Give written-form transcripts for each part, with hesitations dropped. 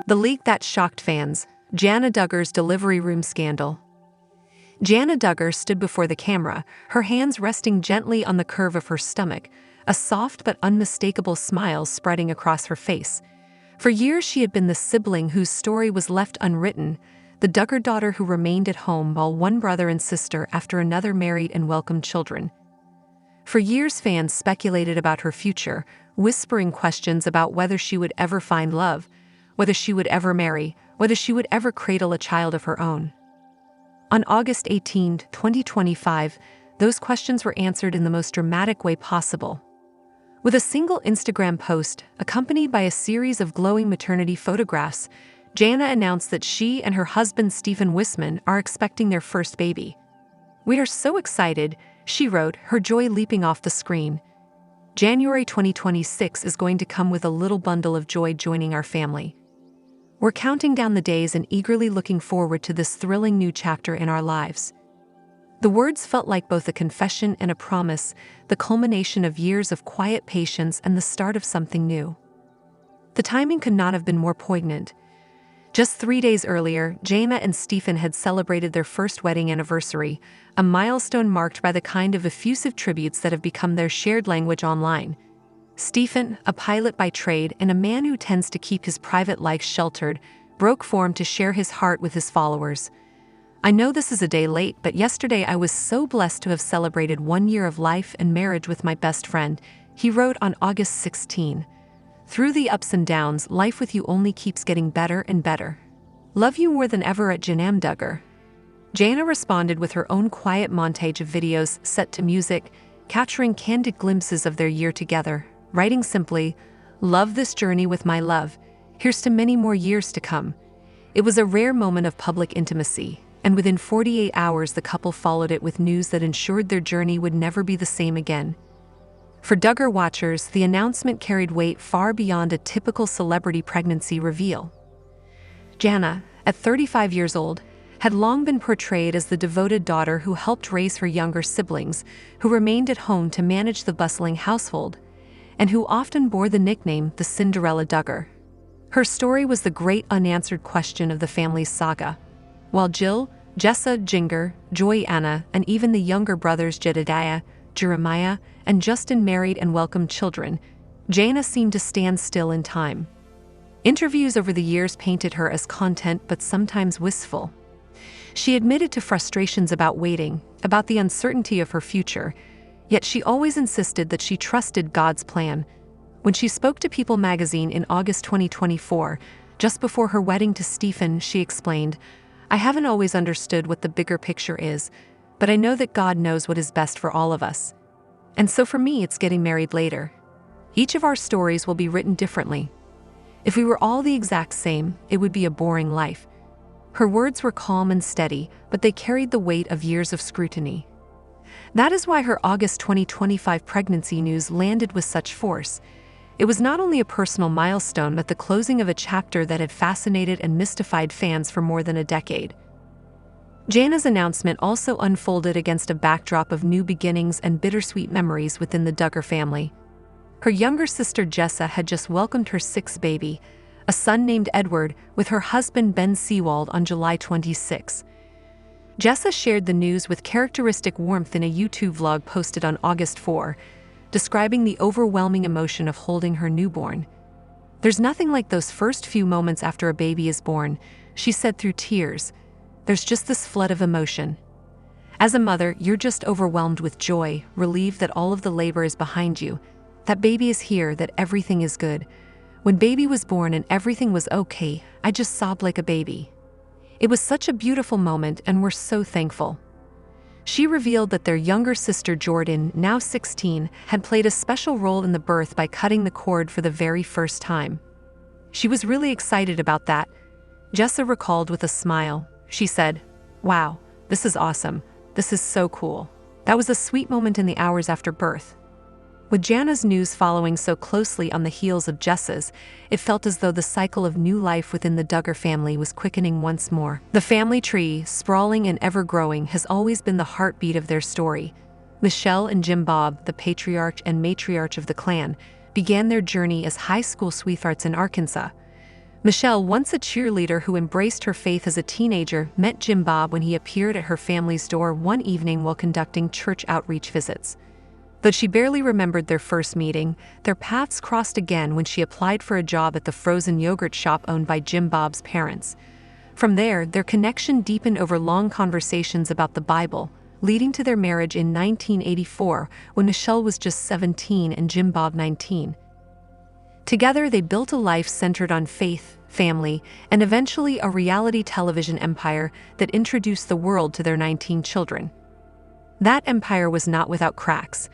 The leak that shocked fans, Jana Duggar's delivery room scandal. Jana Duggar stood before the camera, her hands resting gently on the curve of her stomach, a soft but unmistakable smile spreading across her face. For years she had been the sibling whose story was left unwritten, the Duggar daughter who remained at home while one brother and sister after another married and welcomed children. For years fans speculated about her future, whispering questions about whether she would ever find love, whether she would ever marry, whether she would ever cradle a child of her own. On August 18, 2025, those questions were answered in the most dramatic way possible. With a single Instagram post, accompanied by a series of glowing maternity photographs, Jana announced that she and her husband Stephen Wissmann are expecting their first baby. "We are so excited," she wrote, her joy leaping off the screen. "January 2026 is going to come with a little bundle of joy joining our family. We're counting down the days and eagerly looking forward to this thrilling new chapter in our lives." The words felt like both a confession and a promise, the culmination of years of quiet patience and the start of something new. The timing could not have been more poignant. Just 3 days earlier, Jana and Stephen had celebrated their first wedding anniversary, a milestone marked by the kind of effusive tributes that have become their shared language online. Stephen, a pilot by trade and a man who tends to keep his private life sheltered, broke form to share his heart with his followers. "I know this is a day late, but yesterday I was so blessed to have celebrated 1 year of life and marriage with my best friend," he wrote on August 16. "Through the ups and downs, life with you only keeps getting better and better. Love you more than ever at Jana Duggar." Jana responded with her own quiet montage of videos set to music, capturing candid glimpses of their year together, writing simply, "Love this journey with my love. Here's to many more years to come." It was a rare moment of public intimacy, and within 48 hours the couple followed it with news that ensured their journey would never be the same again. For Duggar watchers, the announcement carried weight far beyond a typical celebrity pregnancy reveal. Jana, at 35 years old, had long been portrayed as the devoted daughter who helped raise her younger siblings, who remained at home to manage the bustling household, and who often bore the nickname the Cinderella Duggar. Her story was the great unanswered question of the family's saga. While Jill, Jessa, Jinger, Joy Anna, and even the younger brothers Jedediah, Jeremiah, and Justin married and welcomed children, Jana seemed to stand still in time. Interviews over the years painted her as content but sometimes wistful. She admitted to frustrations about waiting, about the uncertainty of her future, yet she always insisted that she trusted God's plan. When she spoke to People magazine in August 2024, just before her wedding to Stephen, she explained, "I haven't always understood what the bigger picture is, but I know that God knows what is best for all of us. And so for me, it's getting married later. Each of our stories will be written differently. If we were all the exact same, it would be a boring life." Her words were calm and steady, but they carried the weight of years of scrutiny. That is why her August 2025 pregnancy news landed with such force. It was not only a personal milestone but the closing of a chapter that had fascinated and mystified fans for more than a decade. Jana's announcement also unfolded against a backdrop of new beginnings and bittersweet memories within the Duggar family. Her younger sister Jessa had just welcomed her sixth baby, a son named Edward, with her husband Ben Seawald on July 26. Jessa shared the news with characteristic warmth in a YouTube vlog posted on August 4, describing the overwhelming emotion of holding her newborn. "There's nothing like those first few moments after a baby is born," she said through tears. "There's just this flood of emotion. As a mother, you're just overwhelmed with joy, relieved that all of the labor is behind you, that baby is here, that everything is good. When baby was born and everything was okay, I just sobbed like a baby. It was such a beautiful moment and we're so thankful." She revealed that their younger sister Jordan, now 16, had played a special role in the birth by cutting the cord for the very first time. She was really excited about that. Jessa recalled with a smile. She said, "Wow, this is awesome. This is so cool. That was a sweet moment in the hours after birth." With Jana's news following so closely on the heels of Jessa's, it felt as though the cycle of new life within the Duggar family was quickening once more. The family tree, sprawling and ever-growing, has always been the heartbeat of their story. Michelle and Jim Bob, the patriarch and matriarch of the clan, began their journey as high school sweethearts in Arkansas. Michelle, once a cheerleader who embraced her faith as a teenager, met Jim Bob when he appeared at her family's door one evening while conducting church outreach visits. Though she barely remembered their first meeting, their paths crossed again when she applied for a job at the frozen yogurt shop owned by Jim Bob's parents. From there, their connection deepened over long conversations about the Bible, leading to their marriage in 1984 when Michelle was just 17 and Jim Bob 19. Together, they built a life centered on faith, family, and eventually a reality television empire that introduced the world to their 19 children. That empire was not without cracks.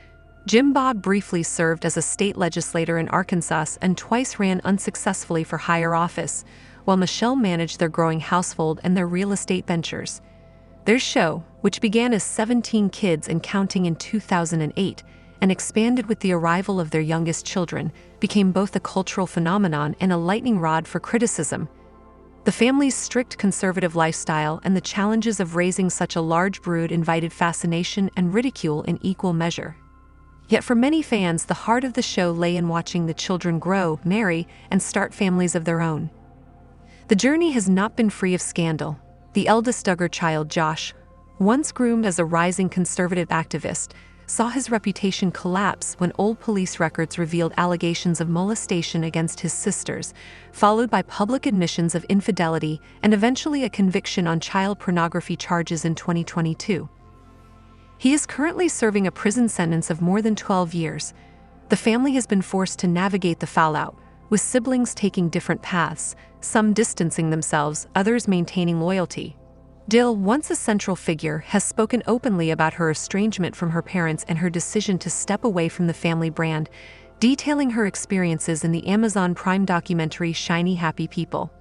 Jim Bob briefly served as a state legislator in Arkansas and twice ran unsuccessfully for higher office, while Michelle managed their growing household and their real estate ventures. Their show, which began as 17 kids and counting in 2008, and expanded with the arrival of their youngest children, became both a cultural phenomenon and a lightning rod for criticism. The family's strict conservative lifestyle and the challenges of raising such a large brood invited fascination and ridicule in equal measure. Yet for many fans, the heart of the show lay in watching the children grow, marry, and start families of their own. The journey has not been free of scandal. The eldest Duggar child, Josh, once groomed as a rising conservative activist, saw his reputation collapse when old police records revealed allegations of molestation against his sisters, followed by public admissions of infidelity and eventually a conviction on child pornography charges in 2022. He is currently serving a prison sentence of more than 12 years. The family has been forced to navigate the fallout, with siblings taking different paths, some distancing themselves, others maintaining loyalty. Dill, once a central figure, has spoken openly about her estrangement from her parents and her decision to step away from the family brand, detailing her experiences in the Amazon Prime documentary Shiny Happy People.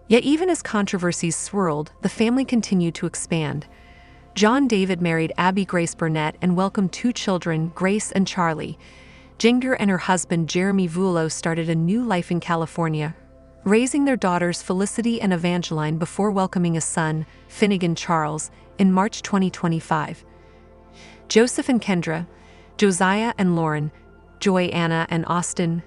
Yet even as controversies swirled, the family continued to expand. John David married Abby Grace Burnett and welcomed 2 children, Grace and Charlie. Jinger and her husband Jeremy Vuolo started a new life in California, raising their daughters Felicity and Evangeline before welcoming a son, Finnegan Charles, in March 2025. Joseph and Kendra, Josiah and Lauren, Joy Anna and Austin,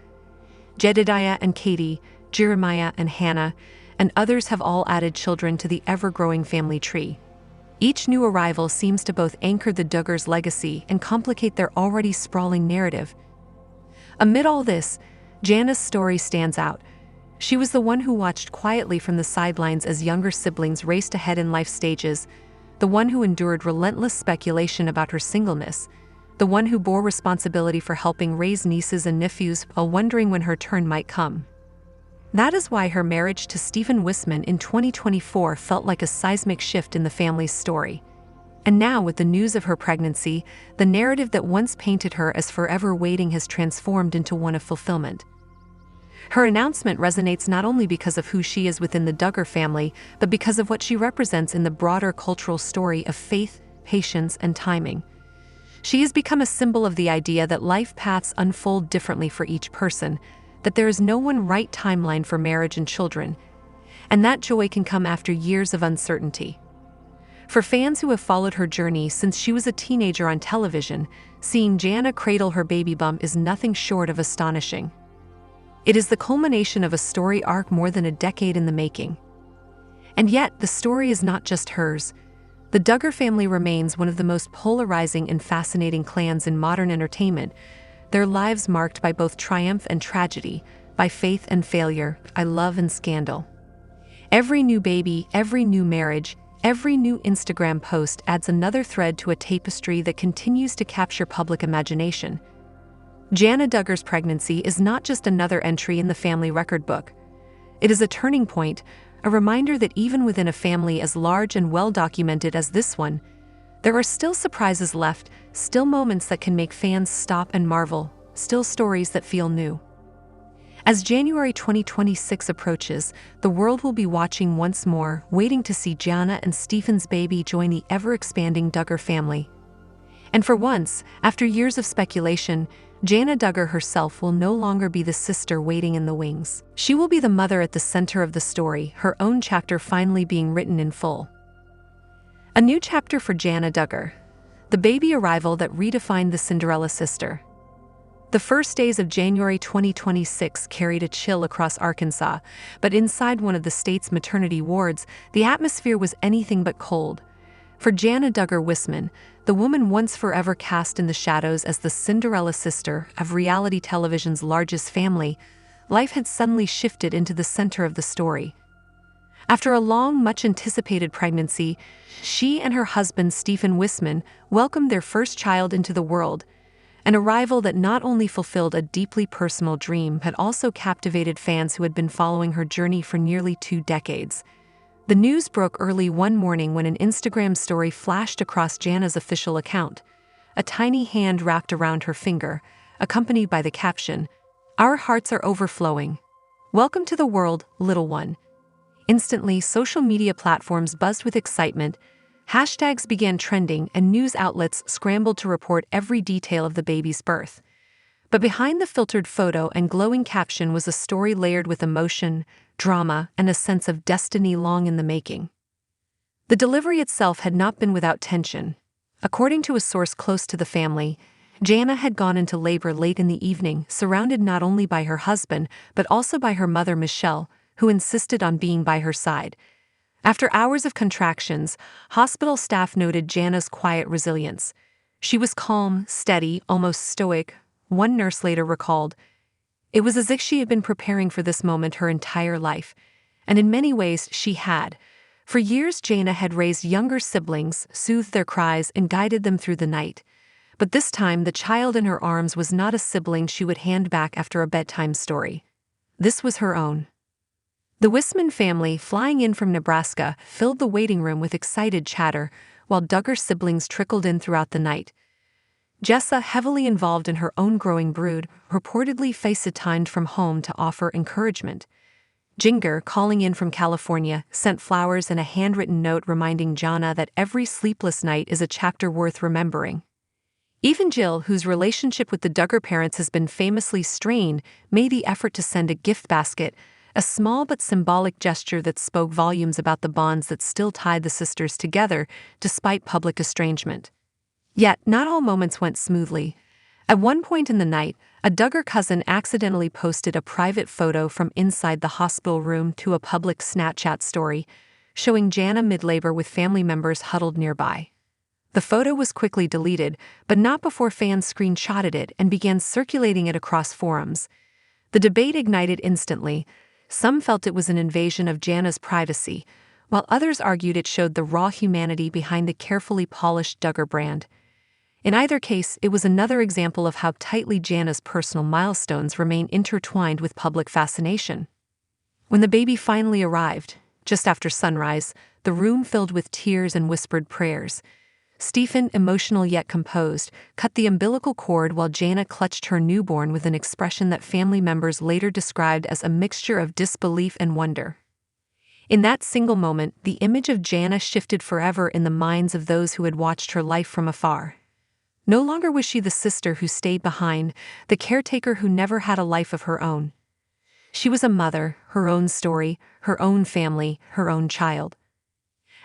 Jedediah and Katie, Jeremiah and Hannah, and others have all added children to the ever-growing family tree. Each new arrival seems to both anchor the Duggars' legacy and complicate their already sprawling narrative. Amid all this, Jana's story stands out. She was the one who watched quietly from the sidelines as younger siblings raced ahead in life stages, the one who endured relentless speculation about her singleness, the one who bore responsibility for helping raise nieces and nephews while wondering when her turn might come. That is why her marriage to Stephen Wissmann in 2024 felt like a seismic shift in the family's story. And now, with the news of her pregnancy, the narrative that once painted her as forever waiting has transformed into one of fulfillment. Her announcement resonates not only because of who she is within the Duggar family, but because of what she represents in the broader cultural story of faith, patience, and timing. She has become a symbol of the idea that life paths unfold differently for each person, that there is no one right timeline for marriage and children, and that joy can come after years of uncertainty. For fans who have followed her journey since she was a teenager on television, seeing Jana cradle her baby bump is nothing short of astonishing. It is the culmination of a story arc more than a decade in the making. And yet, the story is not just hers. The Duggar family remains one of the most polarizing and fascinating clans in modern entertainment, their lives marked by both triumph and tragedy, by faith and failure, by love and scandal. Every new baby, every new marriage, every new Instagram post adds another thread to a tapestry that continues to capture public imagination. Jana Duggar's pregnancy is not just another entry in the family record book. It is a turning point, a reminder that even within a family as large and well-documented as this one, there are still surprises left, still moments that can make fans stop and marvel, still stories that feel new. As January 2026 approaches, the world will be watching once more, waiting to see Jana and Stephen's baby join the ever-expanding Duggar family. And for once, after years of speculation, Jana Duggar herself will no longer be the sister waiting in the wings. She will be the mother at the center of the story, her own chapter finally being written in full. A new chapter for Jana Duggar, the baby arrival that redefined the Cinderella Sister. The first days of January 2026 carried a chill across Arkansas, but inside one of the state's maternity wards, the atmosphere was anything but cold. For Jana Duggar Wissmann, the woman once forever cast in the shadows as the Cinderella Sister of reality television's largest family, life had suddenly shifted into the center of the story. After a long, much-anticipated pregnancy, she and her husband Stephen Wissmann welcomed their first child into the world, an arrival that not only fulfilled a deeply personal dream but also captivated fans who had been following her journey for nearly 2 decades. The news broke early one morning when an Instagram story flashed across Jana'S official account. A tiny hand wrapped around her finger, accompanied by the caption, "Our hearts are overflowing. Welcome to the world, little one." Instantly, social media platforms buzzed with excitement, hashtags began trending, and news outlets scrambled to report every detail of the baby's birth. But behind the filtered photo and glowing caption was a story layered with emotion, drama, and a sense of destiny long in the making. The delivery itself had not been without tension. According to a source close to the family, Jana had gone into labor late in the evening, surrounded not only by her husband but also by her mother Michelle, who insisted on being by her side. After hours of contractions, hospital staff noted Jana's quiet resilience. She was calm, steady, almost stoic. One nurse later recalled, "It was as if she had been preparing for this moment her entire life." And in many ways, she had. For years, Jana had raised younger siblings, soothed their cries, and guided them through the night. But this time, the child in her arms was not a sibling she would hand back after a bedtime story. This was her own. The Wissmann family, flying in from Nebraska, filled the waiting room with excited chatter, while Duggar siblings trickled in throughout the night. Jessa, heavily involved in her own growing brood, reportedly FaceTimed from home to offer encouragement. Jinger, calling in from California, sent flowers and a handwritten note reminding Jana that every sleepless night is a chapter worth remembering. Even Jill, whose relationship with the Duggar parents has been famously strained, made the effort to send a gift basket, a small but symbolic gesture that spoke volumes about the bonds that still tied the sisters together despite public estrangement. Yet, not all moments went smoothly. At one point in the night, a Duggar cousin accidentally posted a private photo from inside the hospital room to a public Snapchat story, showing Jana mid-labor with family members huddled nearby. The photo was quickly deleted, but not before fans screenshotted it and began circulating it across forums. The debate ignited instantly. Some felt it was an invasion of Jana's privacy, while others argued it showed the raw humanity behind the carefully polished Duggar brand. In either case, it was another example of how tightly Jana's personal milestones remain intertwined with public fascination. When the baby finally arrived, just after sunrise, the room filled with tears and whispered prayers. Stephen, emotional yet composed, cut the umbilical cord while Jana clutched her newborn with an expression that family members later described as a mixture of disbelief and wonder. In that single moment, the image of Jana shifted forever in the minds of those who had watched her life from afar. No longer was she the sister who stayed behind, the caretaker who never had a life of her own. She was a mother, her own story, her own family, her own child.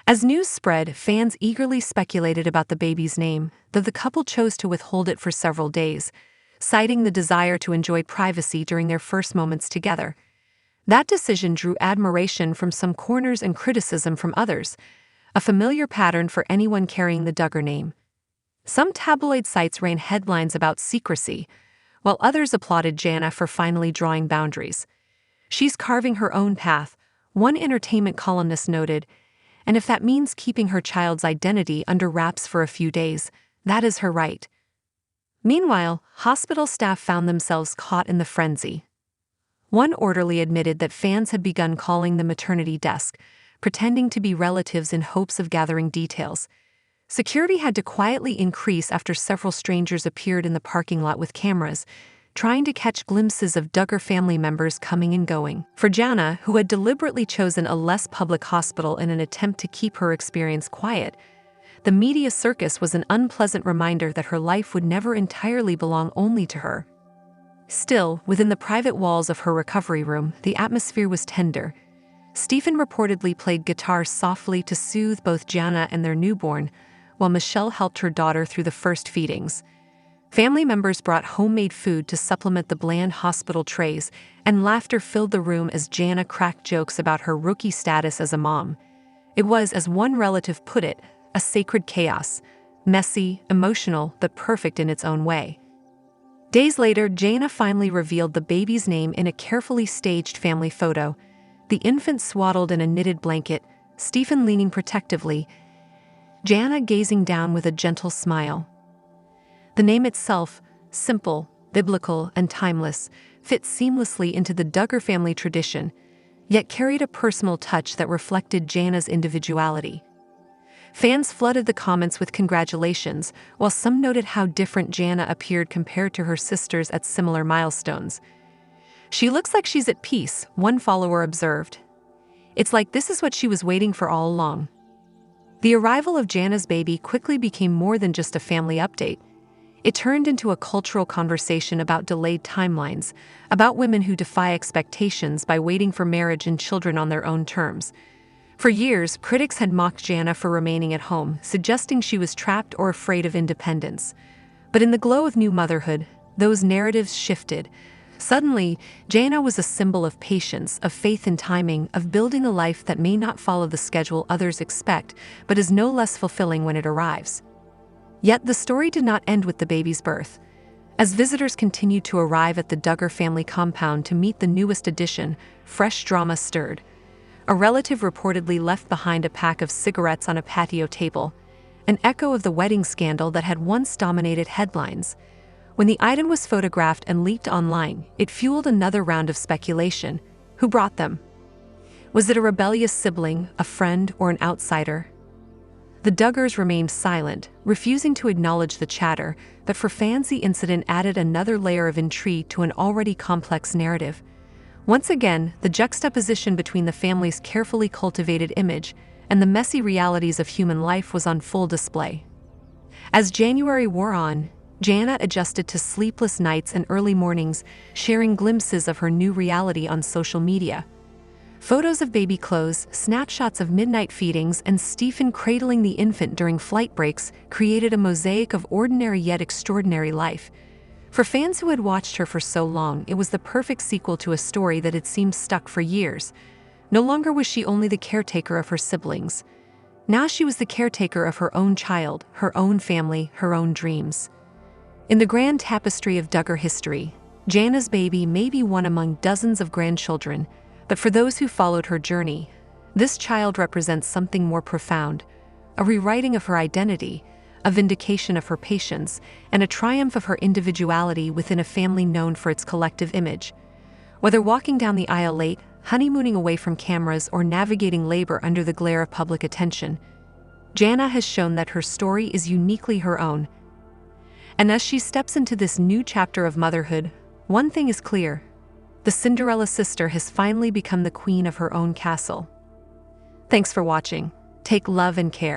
As news spread, fans eagerly speculated about the baby's name, though the couple chose to withhold it for several days, citing the desire to enjoy privacy during their first moments together. That decision drew admiration from some corners and criticism from others, a familiar pattern for anyone carrying the Duggar name. Some tabloid sites ran headlines about secrecy, while others applauded Jana for finally drawing boundaries. "She's carving her own path," one entertainment columnist noted, "and if that means keeping her child's identity under wraps for a few days, that is her right." Meanwhile, hospital staff found themselves caught in the frenzy. One orderly admitted that fans had begun calling the maternity desk, pretending to be relatives in hopes of gathering details. Security had to quietly increase after several strangers appeared in the parking lot with cameras, trying to catch glimpses of Duggar family members coming and going. For Jana, who had deliberately chosen a less public hospital in an attempt to keep her experience quiet, the media circus was an unpleasant reminder that her life would never entirely belong only to her. Still, within the private walls of her recovery room, the atmosphere was tender. Stephen reportedly played guitar softly to soothe both Jana and their newborn, while Michelle helped her daughter through the first feedings. Family members brought homemade food to supplement the bland hospital trays, and laughter filled the room as Jana cracked jokes about her rookie status as a mom. It was, as one relative put it, a sacred chaos, messy, emotional, but perfect in its own way. Days later, Jana finally revealed the baby's name in a carefully staged family photo, the infant swaddled in a knitted blanket, Stephen leaning protectively, Jana gazing down with a gentle smile. The name itself, simple, biblical, and timeless, fit seamlessly into the Duggar family tradition, yet carried a personal touch that reflected Jana's individuality. Fans flooded the comments with congratulations, while some noted how different Jana appeared compared to her sisters at similar milestones. "She looks like she's at peace," one follower observed. "It's like this is what she was waiting for all along." The arrival of Jana's baby quickly became more than just a family update. It turned into a cultural conversation about delayed timelines, about women who defy expectations by waiting for marriage and children on their own terms. For years, critics had mocked Jana for remaining at home, suggesting she was trapped or afraid of independence. But in the glow of new motherhood, those narratives shifted. Suddenly, Jana was a symbol of patience, of faith in timing, of building a life that may not follow the schedule others expect, but is no less fulfilling when it arrives. Yet the story did not end with the baby's birth. As visitors continued to arrive at the Duggar family compound to meet the newest addition, fresh drama stirred. A relative reportedly left behind a pack of cigarettes on a patio table, an echo of the wedding scandal that had once dominated headlines. When the item was photographed and leaked online, it fueled another round of speculation. Who brought them? Was it a rebellious sibling, a friend, or an outsider? The Duggars remained silent, refusing to acknowledge the chatter, but for fans the incident added another layer of intrigue to an already complex narrative. Once again, the juxtaposition between the family's carefully cultivated image and the messy realities of human life was on full display. As January wore on, Jana adjusted to sleepless nights and early mornings, sharing glimpses of her new reality on social media. Photos of baby clothes, snapshots of midnight feedings, and Stephen cradling the infant during flight breaks created a mosaic of ordinary yet extraordinary life. For fans who had watched her for so long, it was the perfect sequel to a story that had seemed stuck for years. No longer was she only the caretaker of her siblings. Now she was the caretaker of her own child, her own family, her own dreams. In the grand tapestry of Duggar history, Jana's baby may be one among dozens of grandchildren, but for those who followed her journey, this child represents something more profound, a rewriting of her identity, a vindication of her patience, and a triumph of her individuality within a family known for its collective image. Whether walking down the aisle late, honeymooning away from cameras, or navigating labor under the glare of public attention, Jana has shown that her story is uniquely her own. And as she steps into this new chapter of motherhood, one thing is clear: the Cinderella sister has finally become the queen of her own castle. Thanks for watching. Take love and care.